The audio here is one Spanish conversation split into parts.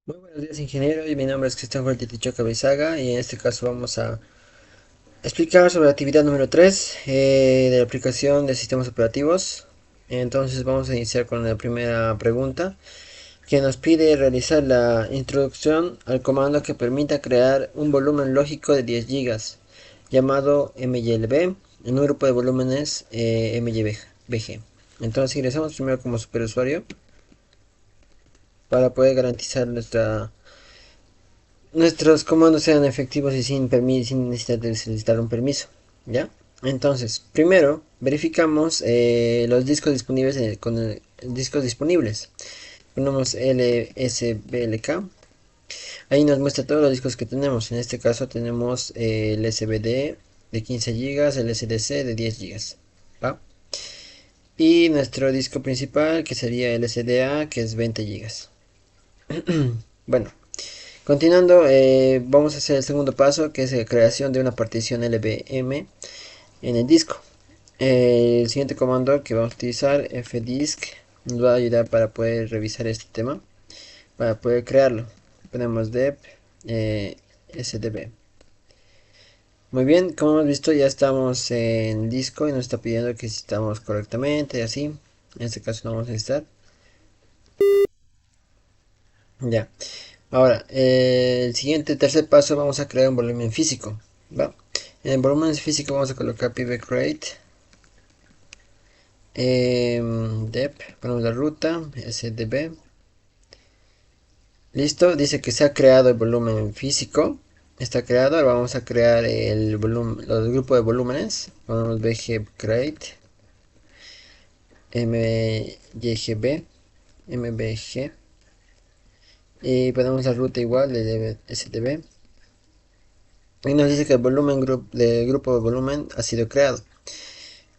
Muy buenos días, ingeniero, y mi nombre es Cristian Huerta Tichoca Bisaga, y en este caso vamos a explicar sobre la actividad número 3 de la aplicación de sistemas operativos. Entonces vamos a iniciar con la primera pregunta, que nos pide realizar la introducción al comando que permita crear un volumen lógico de 10 gigas llamado MYLB en un grupo de volúmenes MYBG. Entonces ingresamos primero como superusuario para poder garantizar nuestros comandos sean efectivos y sin necesidad de solicitar un permiso, ¿ya? Entonces, primero verificamos los discos disponibles discos disponibles. Ponemos LSBLK. Ahí nos muestra todos los discos que tenemos. En este caso tenemos el SBD de 15 gigas, el SDC de 10 gigas, ¿va? Y nuestro disco principal, que sería el SDA, que es 20 gigas. Bueno, continuando, vamos a hacer el segundo paso, que es la creación de una partición LVM en el disco. El siguiente comando que vamos a utilizar, fdisk, nos va a ayudar para poder revisar este tema, para poder crearlo. Ponemos dep sdb. Muy bien, como hemos visto ya estamos en el disco y nos está pidiendo que si estamos correctamente, así. En este caso no vamos a necesitar. Ya. Ahora, el siguiente, tercer paso, vamos a crear un volumen físico, ¿va? En el volumen físico vamos a colocar pvcreate, dep, ponemos la ruta, sdb, listo, dice que se ha creado el volumen físico, está creado, ahora vamos a crear el volumen, los grupos de volúmenes, ponemos bgcreate, mygb, mbg, y ponemos la ruta igual de sdb, y nos dice que el volumen del grupo de volumen ha sido creado.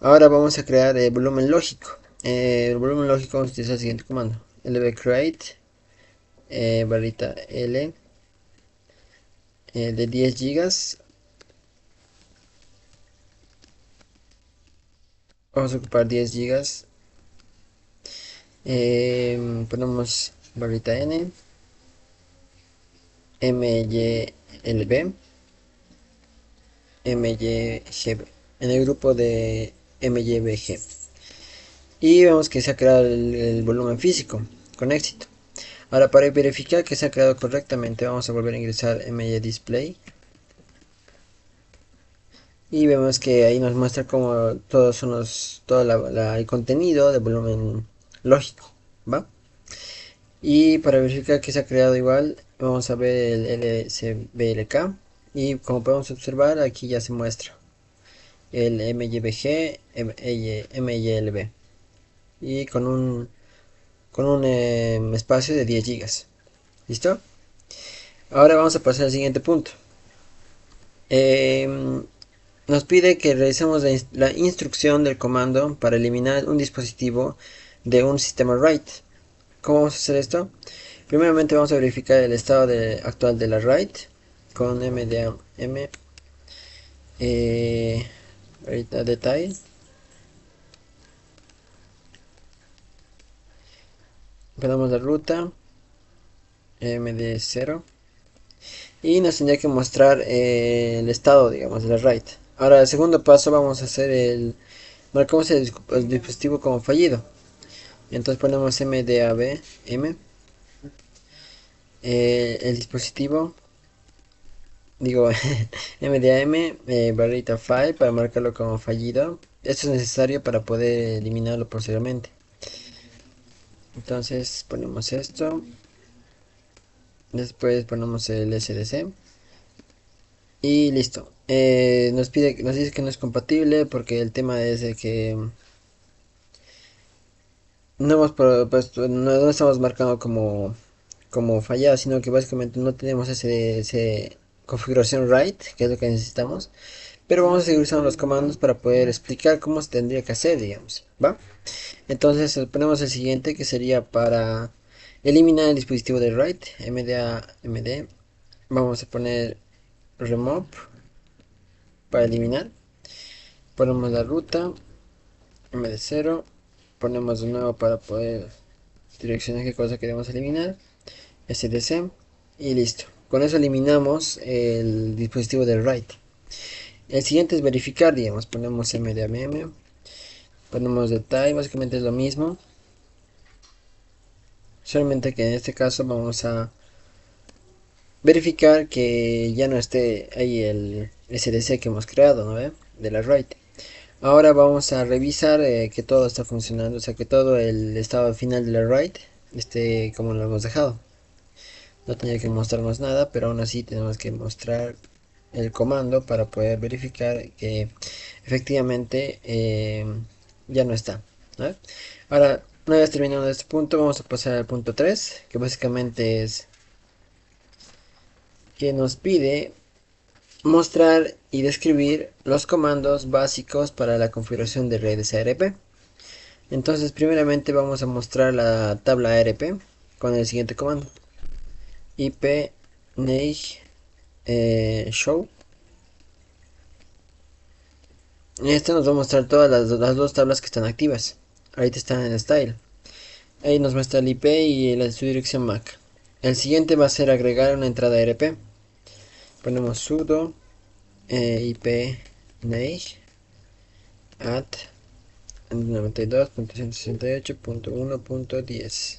Ahora vamos a crear el volumen lógico. El volumen lógico vamos a utilizar el siguiente comando: lvcreate barrita L de 10 gigas. Vamos a ocupar 10 gigas. Ponemos barrita N MYLB MYGB en el grupo de MYBG. Y vemos que se ha creado el volumen físico con éxito. Ahora, para verificar que se ha creado correctamente, vamos a volver a ingresar MYDisplay. Y vemos que ahí nos muestra como todos son todo el contenido de volumen lógico, ¿va? Y para verificar que se ha creado igual, vamos a ver el LSBLK. Y como podemos observar, aquí ya se muestra el MYBG, MYLB. Y con un espacio de 10 gigas. ¿Listo? Ahora vamos a pasar al siguiente punto. Em, Nos pide que realicemos la instrucción del comando para eliminar un dispositivo de un sistema RAID. ¿Cómo vamos a hacer esto? Primeramente vamos a verificar el estado actual de la RAID con mdm ahorita detalle. Ponemos la ruta md0 y nos tendría que mostrar el estado, digamos, de la RAID. Ahora, el segundo paso vamos a hacer marcamos el dispositivo como fallido. Entonces ponemos mdab el dispositivo, digo mdam barrita file para marcarlo como fallido. Esto es necesario para poder eliminarlo posteriormente. Entonces ponemos esto, después ponemos el sdc y listo. Nos dice que no es compatible porque el tema es de que no estamos marcando como fallado, sino que básicamente no tenemos ese configuración RAID, que es lo que necesitamos. Pero vamos a seguir usando los comandos para poder explicar cómo se tendría que hacer, digamos, ¿va? Entonces ponemos el siguiente, que sería para eliminar el dispositivo de RAID, md. Vamos a poner remove para eliminar. Ponemos la ruta, md0. Ponemos de nuevo para poder direccionar qué cosa queremos eliminar. SDC y listo. Con eso eliminamos el dispositivo del write. El siguiente es verificar, digamos, ponemos mdmm, ponemos detalle, básicamente es lo mismo, solamente que en este caso vamos a verificar que ya no esté ahí el SDC que hemos creado, ¿no ve? De la write. Ahora vamos a revisar que todo está funcionando, o sea que todo el estado final de la write esté como lo hemos dejado. No tenía que mostrarnos nada, pero aún así tenemos que mostrar el comando para poder verificar que efectivamente ya no está, ¿no? Ahora, una vez terminado este punto, vamos a pasar al punto 3, que básicamente es que nos pide mostrar y describir los comandos básicos para la configuración de redes ARP. Entonces, primeramente vamos a mostrar la tabla ARP con el siguiente comando: ip name show. Esto nos va a mostrar todas las dos tablas que están activas. Ahorita están en style. Ahí nos muestra el IP y su dirección MAC. El siguiente va a ser agregar una entrada RP. Ponemos sudo ip name at 92.168.1.10.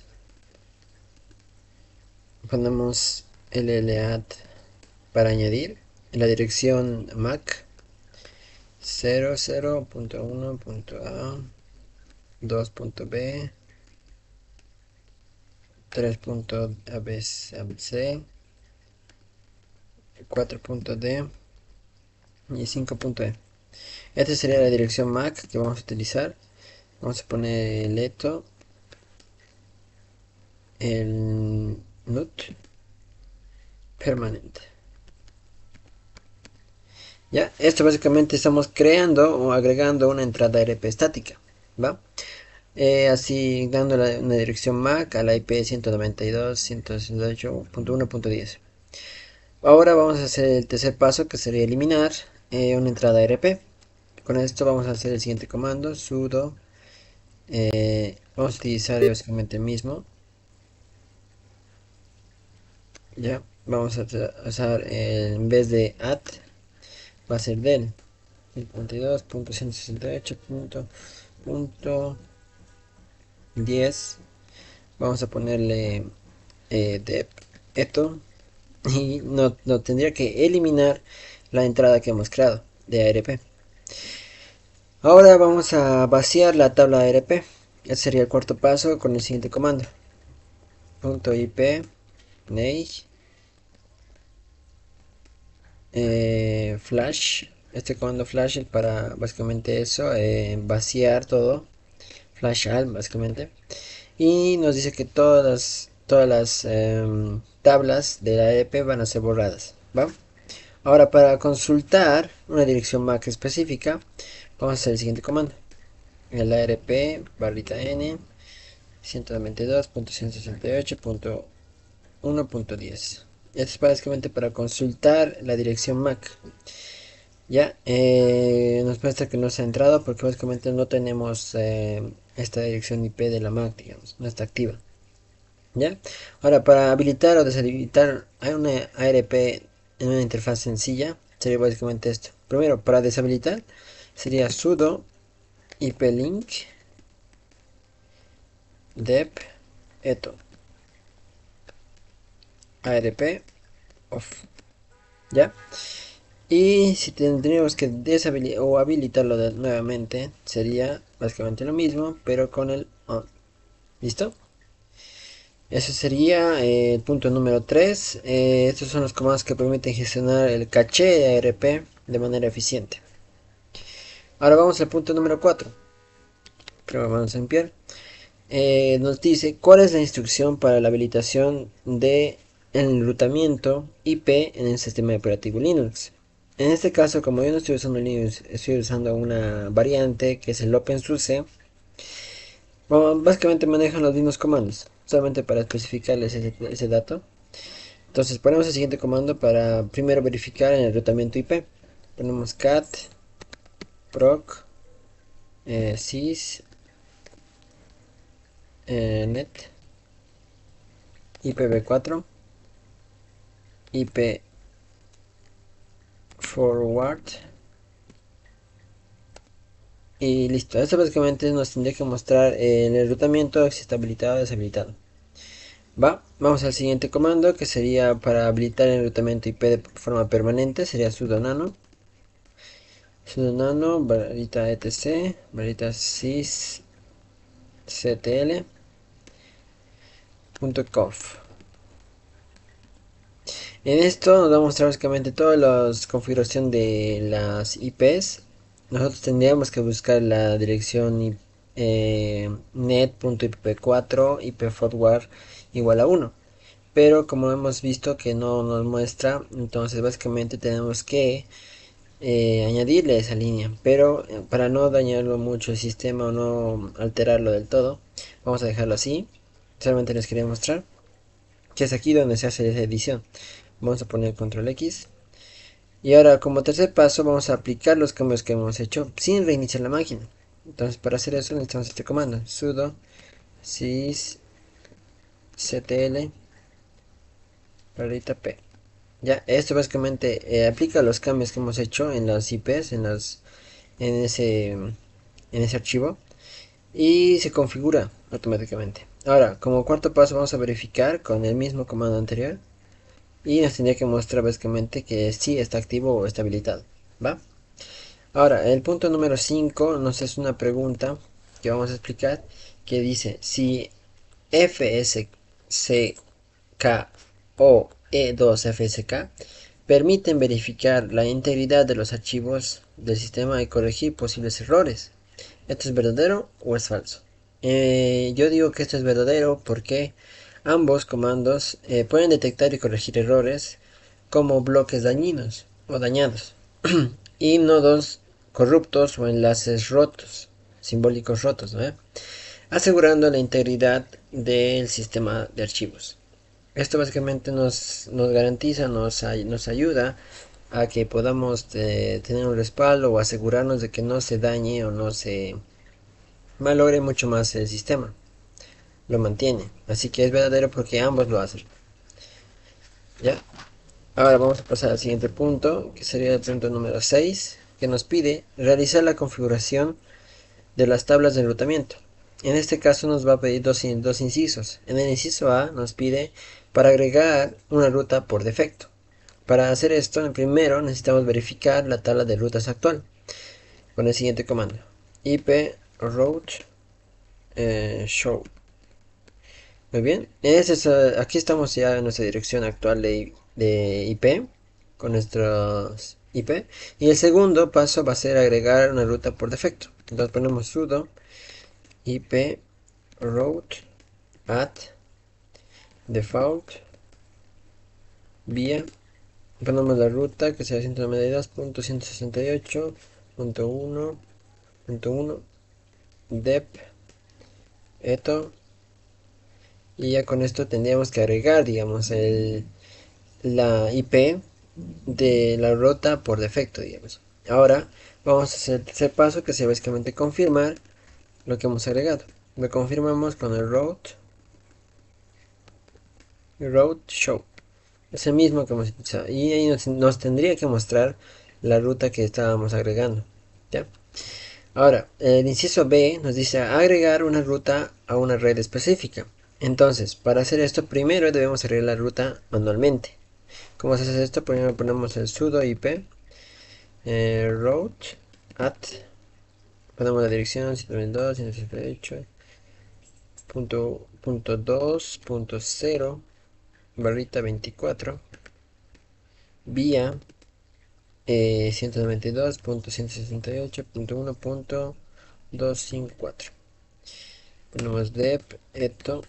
Ponemos lladd para añadir la dirección MAC 00.1.a 2.b 3.abc 4.d y 5.e. Esta sería la dirección MAC que vamos a utilizar. Vamos a poner el eto, el nut permanente. Ya, esto básicamente estamos creando o agregando una entrada RP estática, ¿va? Así dando una dirección MAC a la IP 192.168.1.10. Ahora vamos a hacer el tercer paso, que sería eliminar una entrada RP. Con esto vamos a hacer el siguiente comando: sudo vamos a utilizar básicamente el mismo. Ya, vamos a usar en vez de at, va a ser del 52.168.10. Vamos a ponerle dep eto y no tendría que eliminar la entrada que hemos creado de ARP. Ahora vamos a vaciar la tabla ARP. Ese sería el cuarto paso con el siguiente comando: .ip name flash. Este comando flash es para básicamente eso, vaciar todo, flash all básicamente, y nos dice que todas las tablas de la ARP van a ser borradas, ¿va? Ahora, para consultar una dirección MAC específica, vamos a hacer el siguiente comando: el ARP barrita n 192.168.1.10. Esto es básicamente para consultar la dirección MAC. Ya, nos muestra que no se ha entrado porque básicamente no tenemos esta dirección IP de la MAC, digamos, no está activa. Ya, ahora para habilitar o deshabilitar hay una ARP en una interfaz sencilla, sería básicamente esto. Primero, para deshabilitar sería sudo iplink dep eto ARP off. Ya, y si tendríamos que deshabilitar o habilitarlo nuevamente, sería básicamente lo mismo, pero con el on. ¿Listo? Eso sería el punto número 3. Estos son los comandos que permiten gestionar el caché de ARP de manera eficiente. Ahora vamos al punto número 4. Primero vamos a limpiar. Nos dice cuál es la instrucción para la habilitación de enrutamiento IP en el sistema operativo Linux. En este caso, como yo no estoy usando Linux, estoy usando una variante que es el OpenSUSE. Bueno, básicamente manejan los mismos comandos, solamente para especificarles ese dato. Entonces ponemos el siguiente comando para primero verificar el enrutamiento IP. Ponemos cat proc sys net IPv4, IP forward y listo. Esto básicamente nos tendría que mostrar el enrutamiento si está habilitado o deshabilitado. Vamos al siguiente comando, que sería para habilitar el enrutamiento IP de forma permanente, sería sudo nano barrita etc barrita sysctl.conf. En esto nos va a mostrar básicamente toda la configuración de las IPs. Nosotros tendríamos que buscar la dirección net.ip4 IP forward igual a 1. Pero como hemos visto que no nos muestra, entonces básicamente tenemos que añadirle esa línea. Pero para no dañarlo mucho el sistema o no alterarlo del todo, vamos a dejarlo así. Solamente les quería mostrar que es aquí donde se hace esa edición. Vamos a poner control X. Y ahora como tercer paso vamos a aplicar los cambios que hemos hecho sin reiniciar la máquina. Entonces para hacer eso necesitamos este comando. Sudo sysctl barrita p. Ya, esto básicamente aplica los cambios que hemos hecho en las IPs, en ese archivo. Y se configura automáticamente. Ahora, como cuarto paso vamos a verificar con el mismo comando anterior. Y nos tendría que mostrar básicamente que sí está activo o está habilitado. ¿Va? Ahora, el punto número 5 nos es una pregunta que vamos a explicar, que dice si FSCK o E2FSK permiten verificar la integridad de los archivos del sistema y corregir posibles errores. ¿Esto es verdadero o es falso? Yo digo que esto es verdadero porque ambos comandos pueden detectar y corregir errores como bloques dañinos o dañados y nodos corruptos o enlaces rotos, simbólicos rotos, ¿no? Asegurando la integridad del sistema de archivos. Esto básicamente nos garantiza, nos ayuda a que podamos tener un respaldo o asegurarnos de que no se dañe o no se malogre mucho más el sistema. Lo mantiene. Así que es verdadero porque ambos lo hacen. ¿Ya? Ahora vamos a pasar al siguiente punto, que sería el punto número 6, que nos pide realizar la configuración de las tablas de enrutamiento. En este caso nos va a pedir dos incisos. En el inciso A nos pide para agregar una ruta por defecto. Para hacer esto, primero necesitamos verificar la tabla de rutas actual con el siguiente comando: ip route show. Muy bien, aquí estamos ya en nuestra dirección actual de IP con nuestros IP. Y el segundo paso va a ser agregar una ruta por defecto. Entonces ponemos sudo ip route add default vía. Ponemos la ruta que sea 192.168.1.1 dep eto. Y ya con esto tendríamos que agregar, digamos, la IP de la ruta por defecto, digamos. Ahora vamos a hacer el tercer paso, que es básicamente confirmar lo que hemos agregado. Lo confirmamos con el route show. Es el mismo que hemos utilizado. Y ahí nos tendría que mostrar la ruta que estábamos agregando. ¿Ya? Ahora, el inciso B nos dice agregar una ruta a una red específica. Entonces, para hacer esto, primero debemos agregar la ruta manualmente. ¿Cómo se hace esto? Primero ponemos el sudo ip route at, ponemos la dirección 192.168.2.0 barrita 24 vía 192.168.1.254. Ponemos dep eto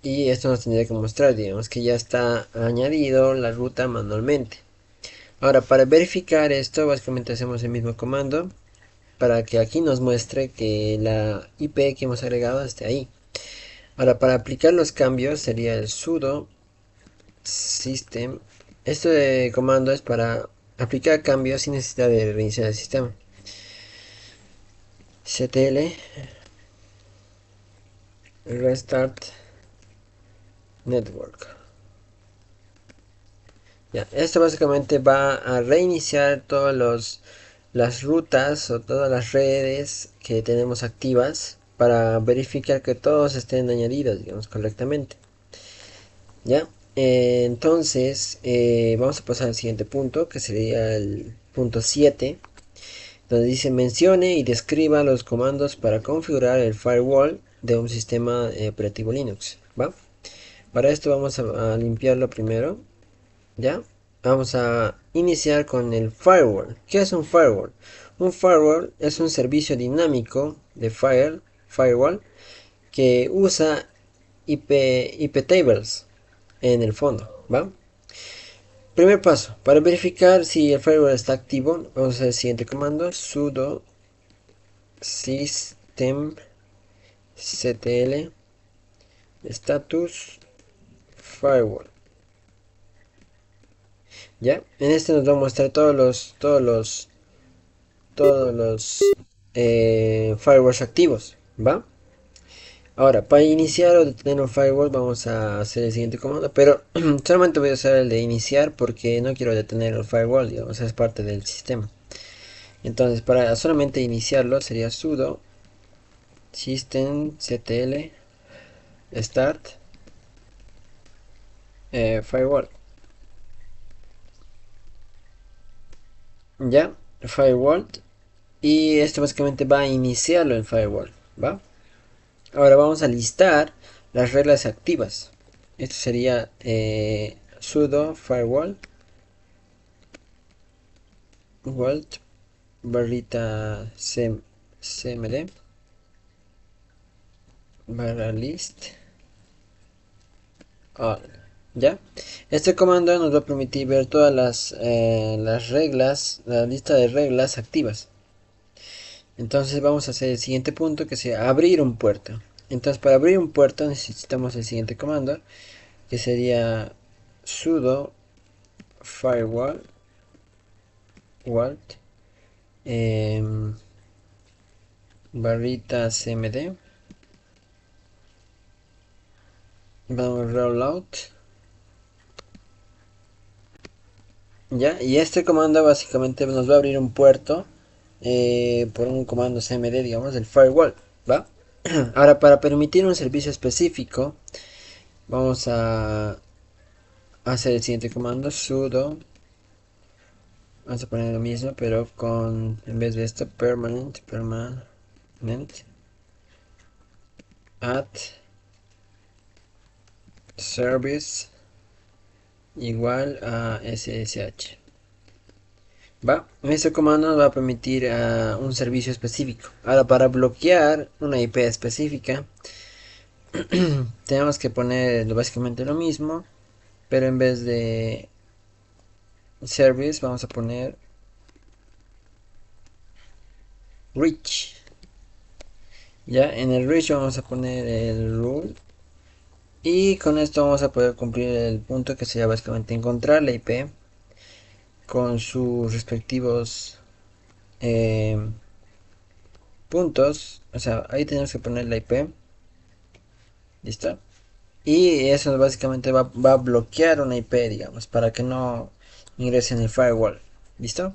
y esto nos tendría que mostrar, digamos, que ya está añadido la ruta manualmente. Ahora, para verificar esto, básicamente hacemos el mismo comando para que aquí nos muestre que la IP que hemos agregado esté ahí. Ahora, para aplicar los cambios sería el sudo system. Este comando es para aplicar cambios sin necesidad de reiniciar el sistema. ctl restart network. Ya, esto básicamente va a reiniciar las rutas o todas las redes que tenemos activas para verificar que todos estén añadidos, digamos, correctamente. Ya, entonces vamos a pasar al siguiente punto, que sería el punto 7, donde dice mencione y describa los comandos para configurar el firewall de un sistema operativo Linux. ¿Va? Para esto vamos a limpiarlo primero. ¿Ya? Vamos a iniciar con el firewall. ¿Qué es un firewall? Un firewall es un servicio dinámico de firewall que usa IP tables en el fondo, ¿va? Primer paso, para verificar si el firewall está activo, vamos a hacer el siguiente comando, sudo systemctl status firewall. ¿Ya? En este nos va a mostrar todos los firewalls activos, ¿va? Ahora, para iniciar o detener un firewall vamos a hacer el siguiente comando, pero solamente voy a usar el de iniciar porque no quiero detener el firewall, digamos, es parte del sistema. Entonces, para solamente iniciarlo sería sudo systemctl start firewall. Ya, firewall. Y esto básicamente va a iniciarlo el firewall, ¿va? Ahora vamos a listar las reglas activas. Esto sería sudo firewall Walt barrita cmd barra list all. ¿Ya? Este comando nos va a permitir ver todas las reglas, la lista de reglas activas. Entonces vamos a hacer el siguiente punto que sería abrir un puerto. Entonces para abrir un puerto necesitamos el siguiente comando que sería sudo firewall Walt barrita cmd vamos rollout. Ya, y este comando básicamente nos va a abrir un puerto por un comando cmd, digamos, del firewall, ¿va? Ahora, para permitir un servicio específico, vamos a hacer el siguiente comando, sudo, vamos a poner lo mismo, pero en vez de esto, permanent add service igual a ssh. ¿Va? Este comando nos va a permitir un servicio específico. Ahora, para bloquear una IP específica, tenemos que poner básicamente lo mismo, pero en vez de service vamos a poner reach. Ya, en el reach vamos a poner el rule. Y con esto vamos a poder cumplir el punto que sería básicamente encontrar la IP con sus respectivos puntos. O sea, ahí tenemos que poner la IP. ¿Listo? Y eso básicamente va a bloquear una IP, digamos, para que no ingrese en el firewall. ¿Listo?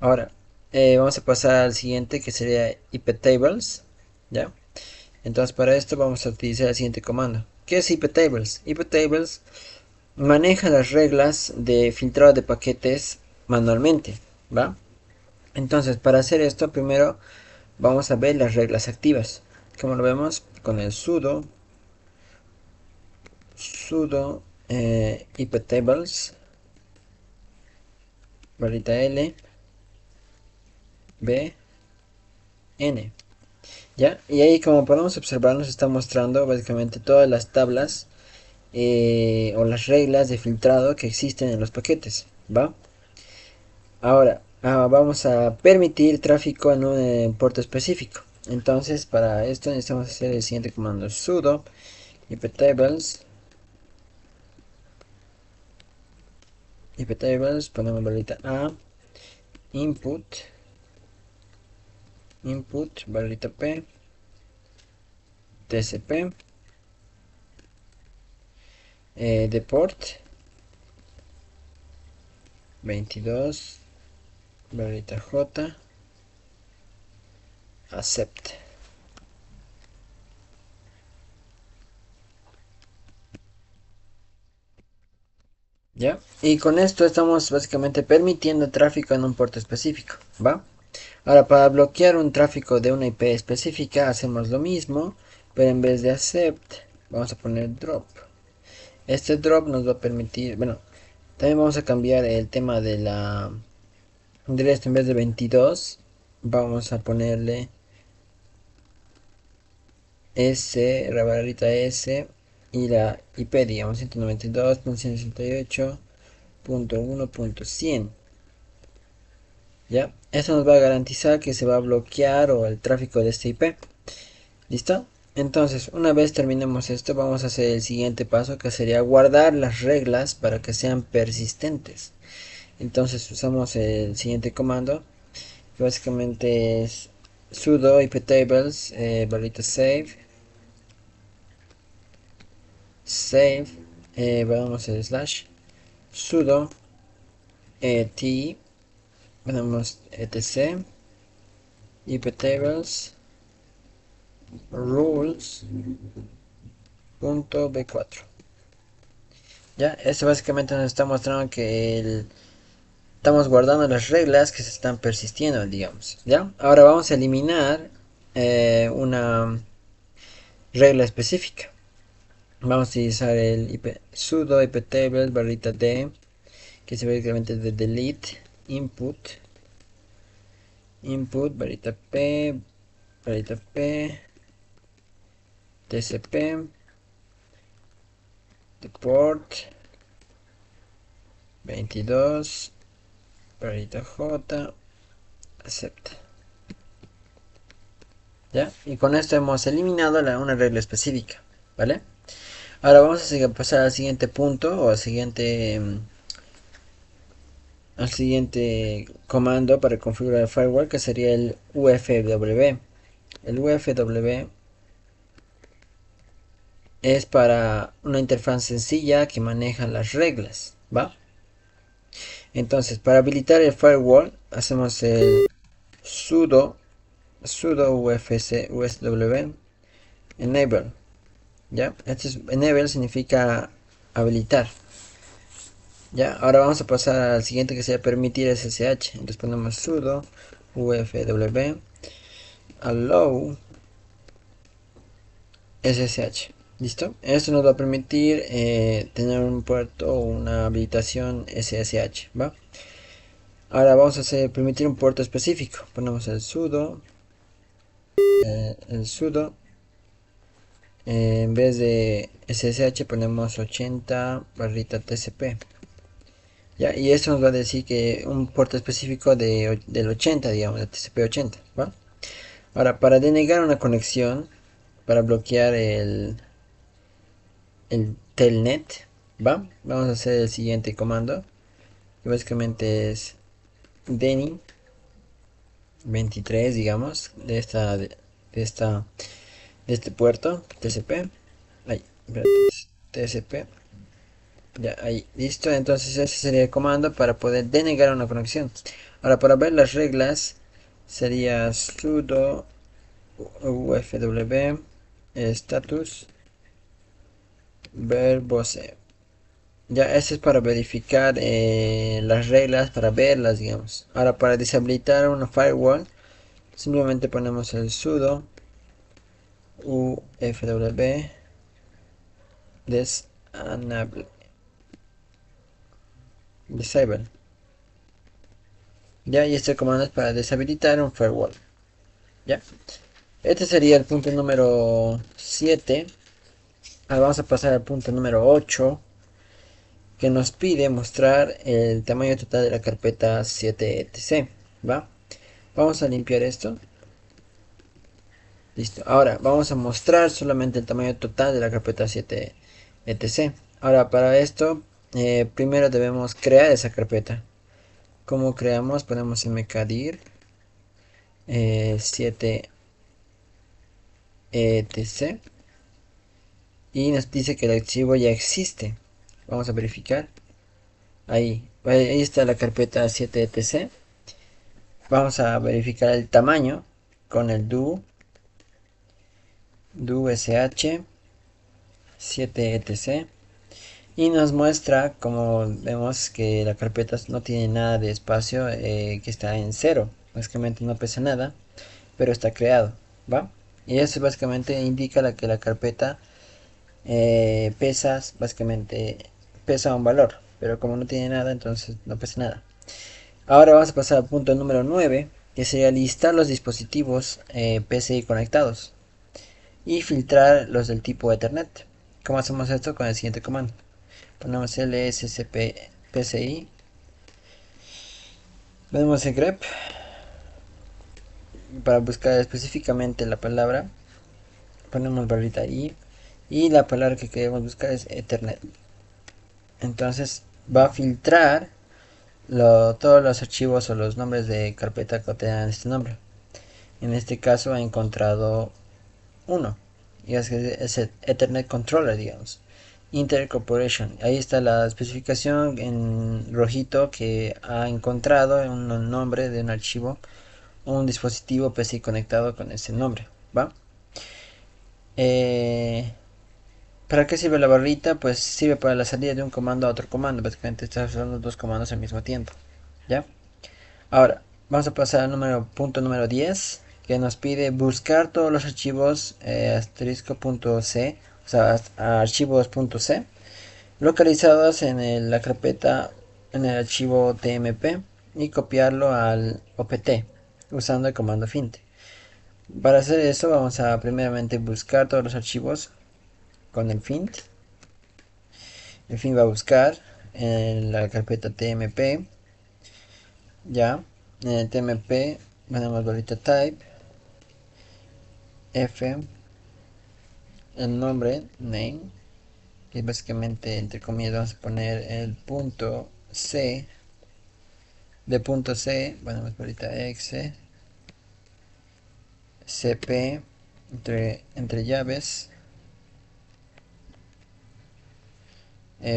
Ahora, vamos a pasar al siguiente que sería IP tables. ¿Ya? Entonces para esto vamos a utilizar el siguiente comando. ¿Qué es IP tables? IP tables maneja las reglas de filtrado de paquetes manualmente. ¿Va? Entonces para hacer esto primero vamos a ver las reglas activas. Como lo vemos con el sudo iptables barrita l b n. ¿Ya? Y ahí como podemos observar nos está mostrando básicamente todas las tablas o las reglas de filtrado que existen en los paquetes. ¿Va? Ahora vamos a permitir tráfico en un puerto específico. Entonces para esto necesitamos hacer el siguiente comando, sudo iptables, ponemos barrita a input barrita p tcp deport 22 barrita j accept. ¿Ya? Y con esto estamos básicamente permitiendo tráfico en un puerto específico, ¿va? Ahora, para bloquear un tráfico de una IP específica, hacemos lo mismo, pero en vez de accept, vamos a poner drop. Este drop nos va a permitir, bueno, también vamos a cambiar el tema de esto. En vez de 22, vamos a ponerle S, la barrita S, y la IP, digamos, 192.168.1.100. ¿Ya? Eso nos va a garantizar que se va a bloquear o el tráfico de este IP. ¿Listo? Entonces, una vez terminemos esto, vamos a hacer el siguiente paso, que sería guardar las reglas para que sean persistentes. Entonces usamos el siguiente comando, que básicamente es sudo iptables barrita save, vamos a slash sudo t, ponemos etc iptables rules.b4. Ya, esto básicamente nos está mostrando que estamos guardando las reglas que se están persistiendo, digamos. Ya, ahora vamos a eliminar una regla específica. Vamos a utilizar el sudo iptables barrita d, que es básicamente de delete input barrita p tcp deport 22 barrita j accept. ¿Ya? Y con esto hemos eliminado una regla específica, ¿vale? Ahora vamos a pasar al siguiente punto, o al siguiente comando para configurar el firewall, que sería el UFW. El UFW es para una interfaz sencilla que maneja las reglas, ¿va? Entonces, para habilitar el firewall, hacemos el sudo USW enable. ¿Ya? Enable significa habilitar. Ya, ahora vamos a pasar al siguiente, que sería permitir SSH. Entonces ponemos sudo ufw allow SSH. ¿Listo? Esto nos va a permitir tener un puerto o una habilitación SSH, ¿va? Ahora vamos a permitir un puerto específico. Ponemos el sudo en vez de SSH ponemos 80 barrita TCP. ¿Ya? Y esto nos va a decir que un puerto específico del 80, digamos, de TCP 80, ¿va? Ahora, para denegar una conexión, para bloquear el telnet, ¿va? Vamos a hacer el siguiente comando, que básicamente es deni 23, digamos, de este puerto TCP. Ahí, TCP. Ya, ahí, listo. Entonces ese sería el comando para poder denegar una conexión. Ahora, para ver las reglas, sería sudo ufw status verbose. Ya, ese es para verificar las reglas, para verlas, digamos. Ahora, para deshabilitar una firewall, simplemente ponemos el sudo ufw disable. Ya, y este comando es para deshabilitar un firewall. Ya, este sería el punto número 7. Ahora vamos a pasar al punto número 8, que nos pide mostrar el tamaño total de la carpeta 7etc. ¿Va? Vamos a limpiar esto. Listo. Ahora vamos a mostrar solamente el tamaño total de la carpeta 7etc. Ahora, para esto, primero debemos crear esa carpeta. ¿Cómo creamos? Ponemos mkdir 7etc y nos dice que el archivo ya existe. Vamos a verificar. Ahí está la carpeta 7etc. Vamos a verificar el tamaño con el do sh 7etc. Y nos muestra, como vemos, que la carpeta no tiene nada de espacio, que está en cero. Básicamente no pesa nada, pero está creado, ¿va? Y eso básicamente indica que la carpeta básicamente pesa un valor, pero como no tiene nada, entonces no pesa nada. Ahora vamos a pasar al punto número 9, que sería listar los dispositivos PCI conectados y filtrar los del tipo Ethernet. ¿Cómo hacemos esto? Con el siguiente comando. Ponemos lscp PCI, ponemos el grep para buscar específicamente la palabra, ponemos barrita i y la palabra que queremos buscar es Ethernet. Entonces va a filtrar todos los archivos o los nombres de carpeta que tengan este nombre. En este caso ha encontrado uno, y es el Ethernet Controller, digamos. Intel Corporation. Ahí está la especificación en rojito que ha encontrado un nombre de un archivo, un dispositivo PCI conectado con ese nombre, ¿va? ¿Para qué sirve la barrita? Pues sirve para la salida de un comando a otro comando. Básicamente estás usando dos comandos al mismo tiempo, ¿ya? Ahora, vamos a pasar al punto número 10, que nos pide buscar todos los archivos asterisco.c, o sea, archivos.c, localizados en la carpeta, en el archivo tmp, y copiarlo al opt, usando el comando find. Para hacer eso vamos a primeramente buscar todos los archivos con el find. El find va a buscar en la carpeta tmp, ya, en el tmp ponemos barrita type, f, el nombre, name, que básicamente entre comillas vamos a poner el punto c, de punto c, ponemos barrita exe, cp, entre llaves,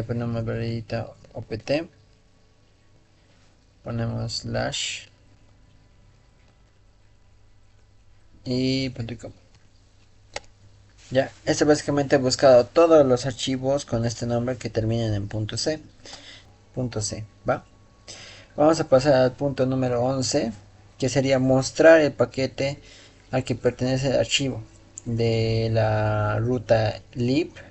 ponemos barrita opt, ponemos slash y .com. Ya, este básicamente ha buscado todos los archivos con este nombre que terminen en .c, ¿va? Vamos a pasar al punto número 11, que sería mostrar el paquete al que pertenece el archivo de la ruta lib.fo.bar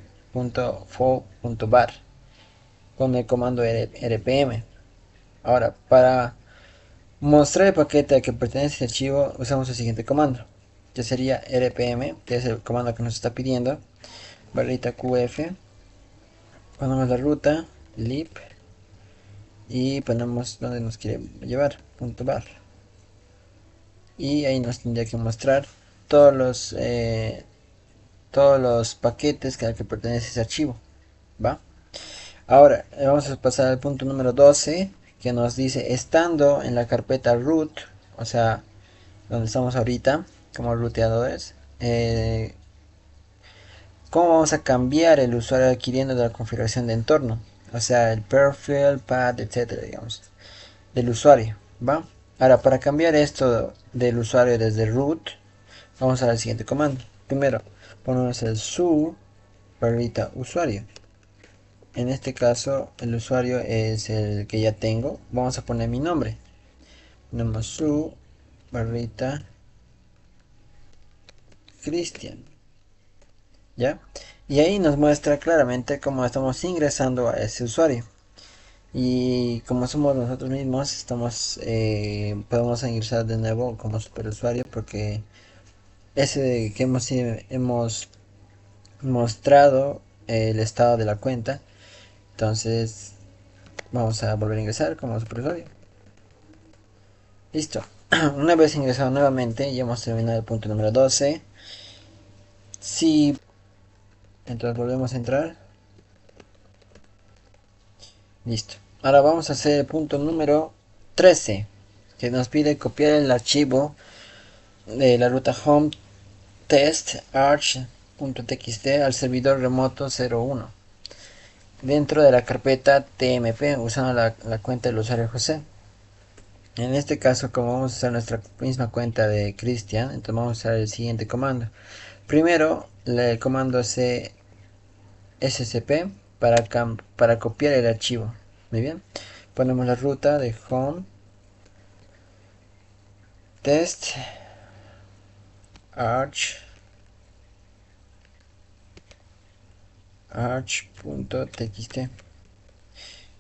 con el comando rpm. Ahora, para mostrar el paquete al que pertenece el archivo, usamos el siguiente comando, que sería rpm, que es el comando que nos está pidiendo, barrita qf, ponemos la ruta lib y ponemos donde nos quiere llevar, .bar, y ahí nos tendría que mostrar todos los paquetes al que pertenece ese archivo, ¿va? Ahora vamos a pasar al punto número 12, que nos dice, estando en la carpeta root, o sea, donde estamos ahorita como ruteadores, cómo vamos a cambiar el usuario adquiriendo de la configuración de entorno, o sea, el perfil, path, etcétera, digamos, del usuario, ¿va? Ahora, para cambiar esto del usuario desde root, vamos al siguiente comando. Primero, ponemos el su barrita usuario. En este caso, el usuario es el que ya tengo. Vamos a poner mi nombre. Ponemos su barrita Cristian. ¿Ya? Y ahí nos muestra claramente cómo estamos ingresando a ese usuario. Y como somos nosotros mismos, podemos ingresar de nuevo como superusuario, porque ese que hemos mostrado el estado de la cuenta. Entonces vamos a volver a ingresar como superusuario. Listo. Una vez ingresado nuevamente, ya hemos terminado el punto número 12. Si entonces volvemos a entrar. Listo. Ahora vamos a hacer el punto número 13, que nos pide copiar el archivo de la ruta home test arch.txt al servidor remoto 01. dentro de la carpeta TMP usando la cuenta del usuario José. En este caso, como vamos a usar nuestra misma cuenta de Cristian, entonces vamos a usar el siguiente comando. Primero, el comando scp para copiar el archivo. Muy bien. Ponemos la ruta de home test arch.txt.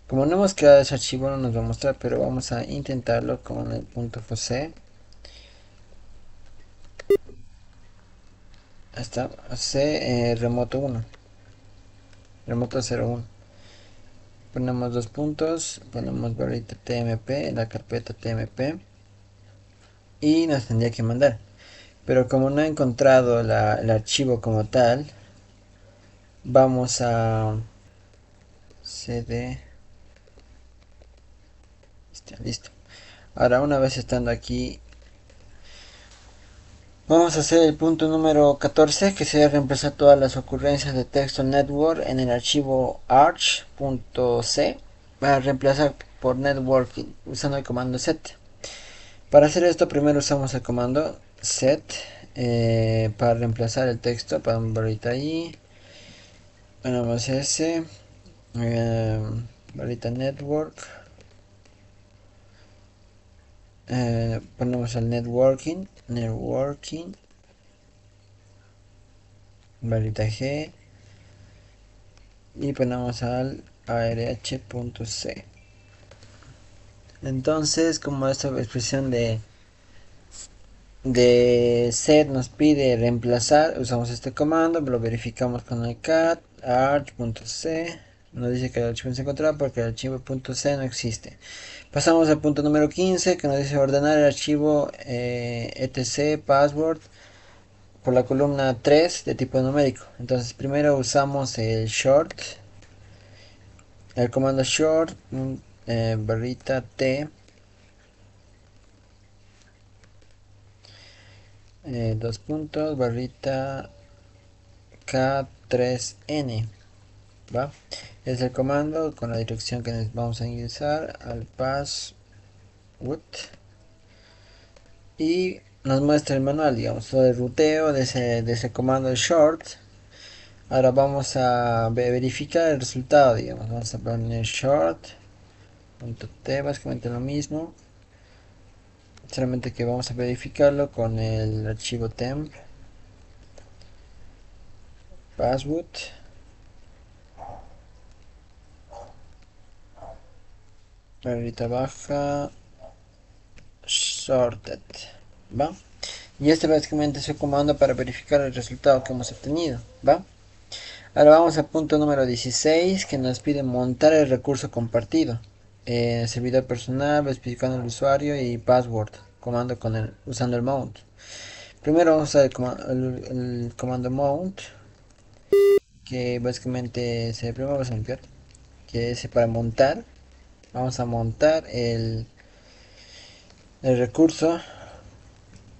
Como no hemos creado ese archivo no nos va a mostrar, pero vamos a intentarlo con el .jose. Hasta C remoto 1, remoto 01. Ponemos dos puntos, ponemos barrita tmp en la carpeta tmp y nos tendría que mandar. Pero como no he encontrado el archivo como tal, vamos a cd. Listo. Ahora, una vez estando aquí, vamos a hacer el punto número 14, que sería reemplazar todas las ocurrencias de texto network en el archivo arch.c para reemplazar por networking usando el comando set. Para hacer esto primero usamos el comando set para reemplazar el texto. Ponemos barrita ahí, ponemos ese, barrita network, ponemos el networking, barrita G y ponemos al arh.c. Entonces, como esta expresión de set nos pide reemplazar, usamos este comando, lo verificamos con el cat arch.c, nos dice que el archivo se encontrará porque el archivo .c no existe. Pasamos al punto número 15, que nos dice ordenar el archivo etc password por la columna 3 de tipo numérico. Entonces primero usamos el short, el comando short, barrita t, dos puntos, barrita k3n, ¿va? Es el comando con la dirección que vamos a ingresar al password y nos muestra el manual, digamos, todo el ruteo de ese comando short. Ahora vamos a verificar el resultado, digamos, vamos a poner short.t, básicamente lo mismo, solamente que vamos a verificarlo con el archivo temp password, barrita baja sorted, ¿va? Y este básicamente es el comando para verificar el resultado que hemos obtenido, ¿va? Ahora vamos al punto número 16, que nos pide montar el recurso compartido. Servidor personal, especificando el usuario y password, comando usando el mount. Primero vamos a usar el comando mount, que básicamente primero vamos a limpiar, que es para montar. Vamos a montar el recurso.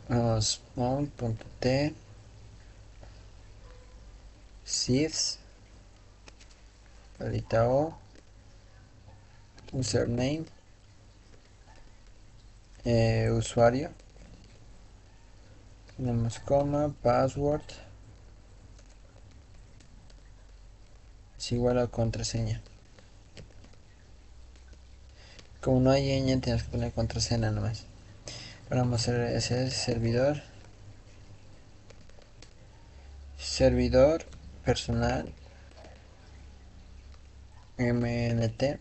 Vamos mount.t sys palita o username usuario, tenemos coma, password es igual a contraseña. Como no hay ñ, tenemos que poner contraseña nomás. Ahora vamos a hacer ese servidor personal mnt,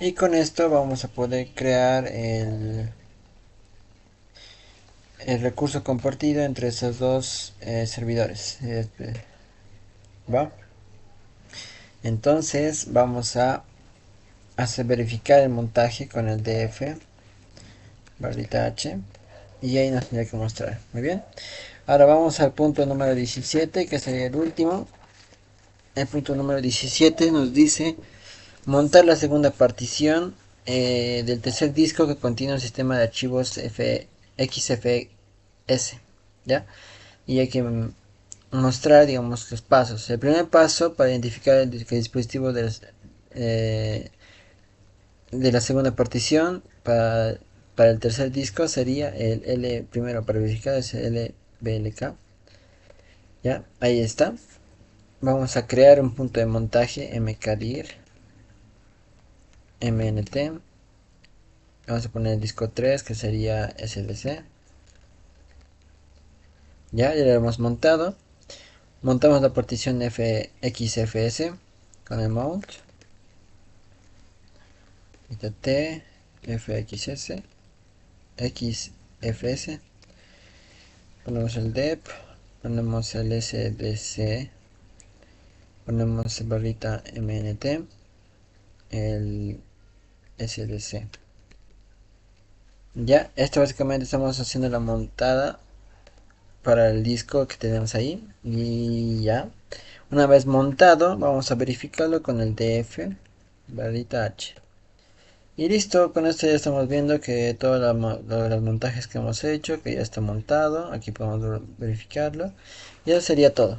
y con esto vamos a poder crear el recurso compartido entre esos dos servidores. ¿Va? Entonces vamos a verificar el montaje con el df barrita h y ahí nos tendría que mostrar. Muy bien. Ahora vamos al punto número 17, que sería el último. El punto número 17 nos dice montar la segunda partición del tercer disco que contiene un sistema de archivos XFS, ¿ya? Y hay que mostrar, digamos, los pasos. El primer paso para identificar el dispositivo de la segunda partición para el tercer disco sería el L, primero para verificar es el LBLK. Ya, ahí está. Vamos a crear un punto de montaje mkdir mnt. Vamos a poner el disco 3 que sería SLC. Ya lo hemos montado. Montamos la partición XFS con el mount. T fxs xfs. Ponemos el dep. Ponemos el sdc. Ponemos barrita mnt. El sdc. Ya, esto básicamente estamos haciendo la montada para el disco que tenemos ahí. Y ya, una vez montado, vamos a verificarlo con el df barrita h. Y listo, con esto ya estamos viendo que todos los montajes que hemos hecho, que ya está montado. Aquí podemos verificarlo. Ya sería todo.